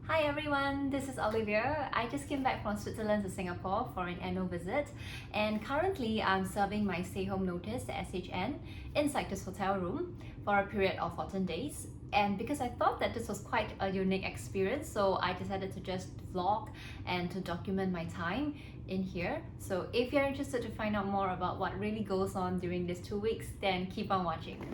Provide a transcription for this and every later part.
Hi everyone, this is Olivia. I just came back from Switzerland to Singapore for an annual visit, and currently I'm serving my stay-home notice, the SHN, inside this hotel room for a period of 14 days. And because I thought that this was quite a unique experience, so I decided to just vlog and to document my time in here. So if you're interested to find out more about what really goes on during these 2 weeks, then keep on watching.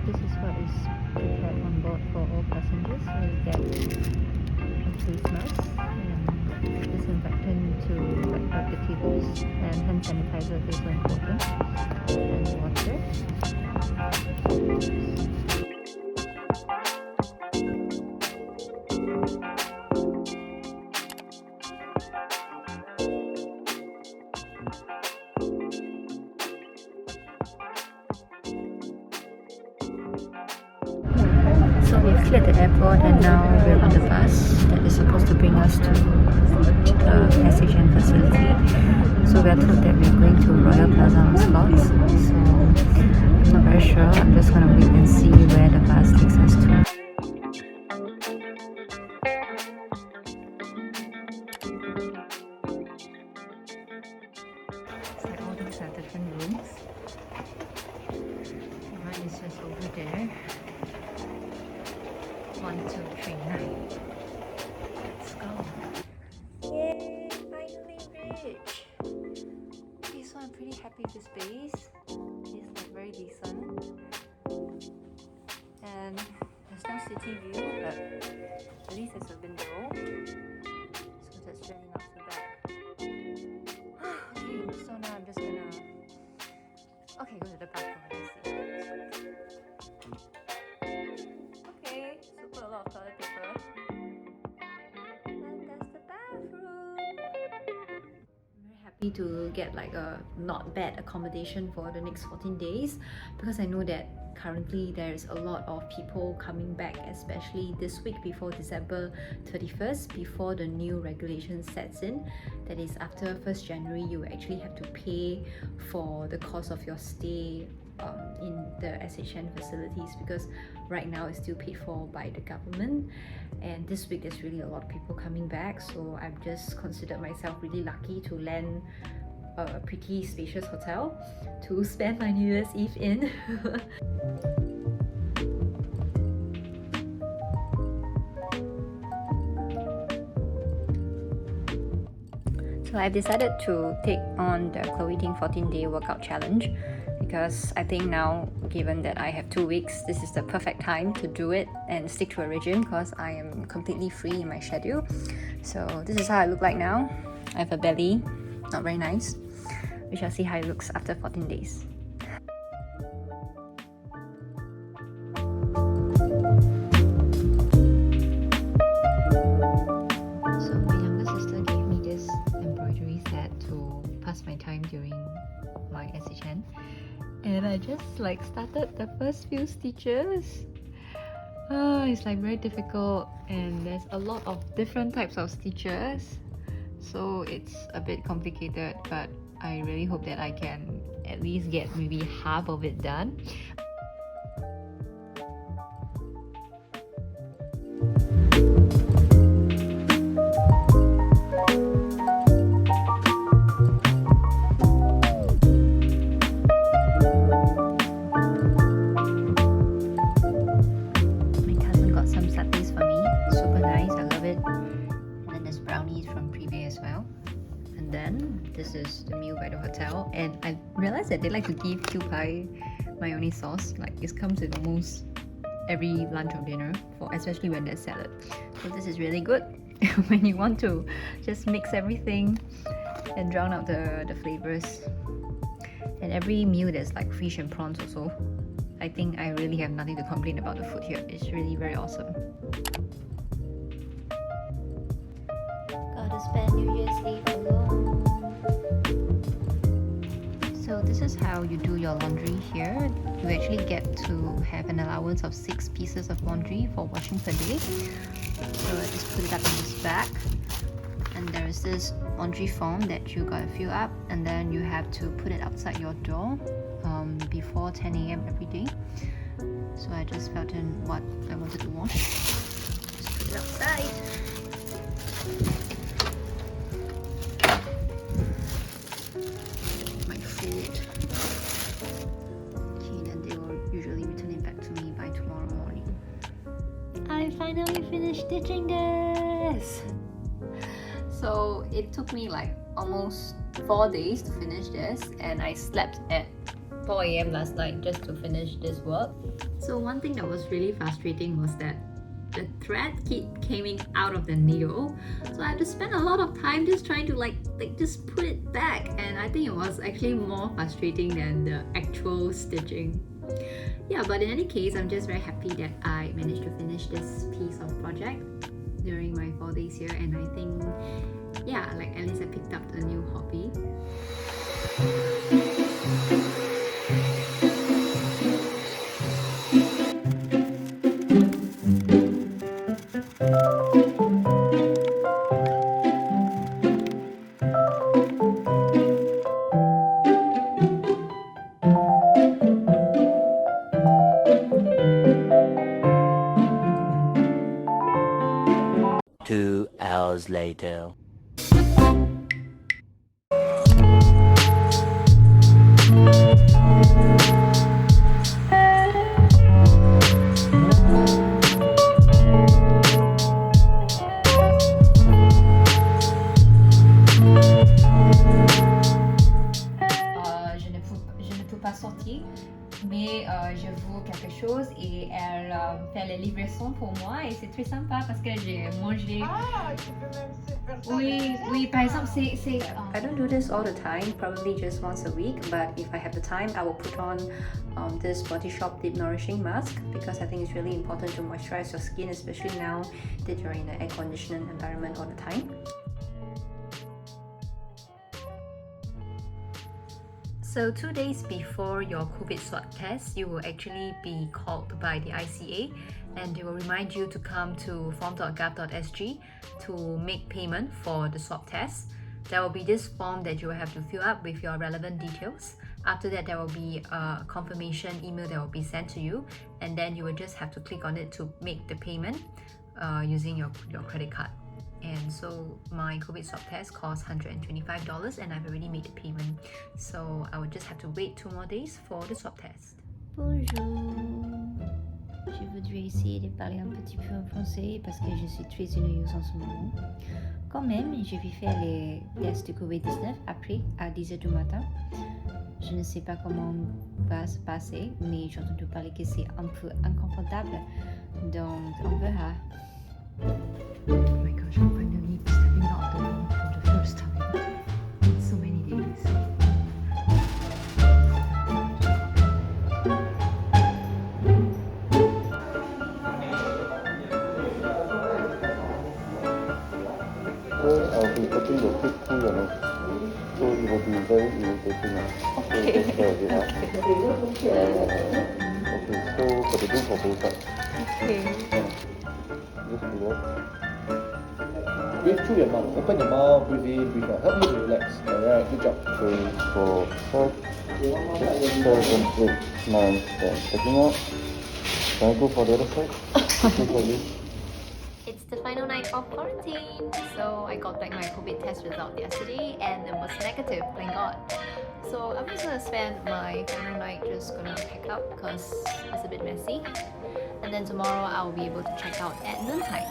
This is what is prepared on board for all passengers. So you get a face mask and disinfectant to wipe the tables, and hand sanitizer is also important, and water. So we've cleared the airport and now we're on the bus that is supposed to bring us to the SHN facility. So we are told that we're going to Royal Plaza On Scotts. So I'm not very sure. I'm just gonna wait and see where the bus takes us to. It's like all these are different rooms. Mine is just over there. 1, 2, 3, 9. Let's go. Yay! Finally reached! Okay, so I'm pretty happy with the space. It's like very decent. And there's no city view, but at least there's a window. So that's really not so bad. Okay, so now I'm just gonna go to the bathroom and see. Okay, super a lot of toilet paper. And that's the bathroom. I'm very happy to get like a not bad accommodation for the next 14 days, because I know that currently there's a lot of people coming back, especially this week before December 31st, before the new regulation sets in. That is, after 1st January, you actually have to pay for the cost of your stay in the SHN facilities, because right now it's still paid for by the government. And this week there's really a lot of people coming back, so I've just considered myself really lucky to land a pretty spacious hotel to spend my New Year's Eve in. So I've decided to take on the Chloe Ting 14-day workout challenge, because I think now, given that I have 2 weeks, this is the perfect time to do it and stick to a regime, because I am completely free in my schedule. So this is how I look like now. I have a belly, not very nice. We shall see how it looks after 14 days. So my younger sister gave me this embroidery set to pass my time during my SHN, and I just like started the first few stitches. It's like very difficult, and there's a lot of different types of stitches, so it's a bit complicated, but I really hope that I can at least get maybe half of it done. My cousin got some satays for me, super nice, I love it. And then there's brownies from Privé as well. And then this is the meal by the hotel, and I realized that they like to give Kewpie mayonnaise sauce. Like, it comes with almost every lunch or dinner, especially when there's salad. So this is really good when you want to just mix everything and drown out the flavors. And every meal there's like fish and prawns also. I think I really have nothing to complain about the food here. It's really very awesome. spend New Year's Eve alone. So this is how you do your laundry here. You actually get to have an allowance of 6 pieces of laundry for washing per day. So I just put it up in this bag. And there is this laundry form that you gotta fill up, and then you have to put it outside your door before 10 a.m. every day. So I just filled in what I wanted to wash. Just put it outside. My food. Okay, then they will usually return it back to me by tomorrow morning. I finally finished stitching this! So it took me like almost 4 days to finish this, and I slept at 4 a.m. last night just to finish this work. So one thing that was really frustrating was that the thread came out of the needle, so I had to spend a lot of time just trying to like just put it back, and I think it was actually more frustrating than the actual stitching. Yeah, but in any case, I'm just very happy that I managed to finish this piece of project during my 4 days here, and I think, yeah, like at least I picked up a new hobby. Two hours later. Je ne peux pas sortir, mais je vois quelque chose et elle fait les livraisons pour moi, et c'est très sympa parce que j'ai mangé. Ah, tu peux même faire ça. Oui, oui, par exemple, c'est I don't do this all the time, probably just once a week, but if I have the time, I will put on this Body Shop Deep Nourishing Mask, because I think it's really important to moisturize your skin, especially now that you're in an air-conditioned environment all the time. So 2 days before your COVID swab test, you will actually be called by the ICA, and they will remind you to come to form.gov.sg to make payment for the swab test. There will be this form that you will have to fill up with your relevant details. After that, there will be a confirmation email that will be sent to you, and then you will just have to click on it to make the payment using your credit card. And so my COVID swab test cost $125, and I've already made the payment. So I will just have to wait 2 more days for the swab test. Bonjour. Je voudrais essayer de parler un petit peu en français parce que je suis très ennuyeuse en ce moment. Quand même, je vais faire les tests de COVID-19 après à 10h du matin. Je ne sais pas comment va se passer, mais j'ai entendu parler que c'est un peu inconfortable. Donc on verra. Oh my gosh, I'm finally stepping out of the room for the first time in so many days. I'll be putting the tip through your nose, so it will be very irritating. Okay. So just bear with it. Okay, so for the do for both sides. Okay. Just relax. Breathe through your mouth. Open your mouth, breathe in, breathe out. Help you to relax. Alright, good job. 3, 4, 5, 6, 7, 8, 9, 10. Taking out. Can I go for the other side? It's the final night of quarantine. So I got back my COVID test result yesterday, and it was negative, thank God. So I'm just gonna spend my final night just gonna pack up because it's a bit messy. And then tomorrow I'll be able to check out at noontime.